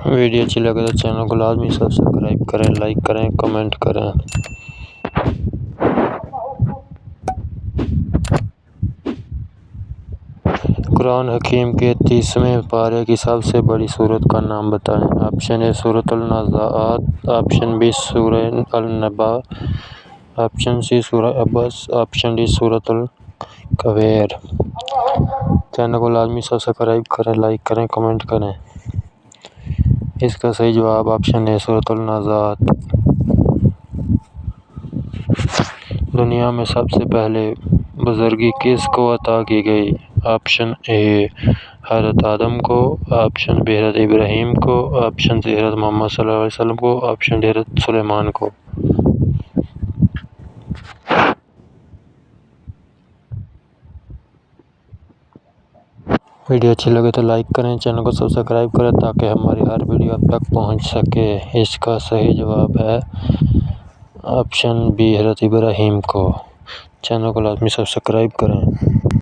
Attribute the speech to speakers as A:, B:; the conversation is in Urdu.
A: ویڈیو اچھی لگے تو چینل کو لازمی سبسکرائب کریں، لائک کریں، کمنٹ کریں۔ قرآن حکیم کے 30ویں پارے کی سب سے بڑی سورت کا نام بتائیں۔ آپشن اے سورۃ النازعات، آپشن بی سورہ النبأ، آپشن سی سورہ عبس، آپشن ڈی سورۃ الکافرون۔ چینل کو لازمی سبسکرائب کریں، لائک کریں، کمنٹ کریں۔ اس کا صحیح جواب آپشن اے سورۃ النازعات۔ دنیا میں سب سے پہلے بزرگی کس کو عطا کی گئی؟ آپشن اے حضرت آدم کو، آپشن بی حضرت ابراہیم کو، آپشن سی حضرت محمد صلی اللہ علیہ وسلم کو، آپشن ڈی حضرت سلیمان کو۔ ویڈیو اچھی لگے تو لائک کریں، چینل کو سبسکرائب کریں تاکہ ہماری ہر ویڈیو آپ تک پہنچ سکے۔ اس کا صحیح جواب ہے آپشن بی حضرت ابراہیم کو۔ چینل کو لازمی سبسکرائب کریں۔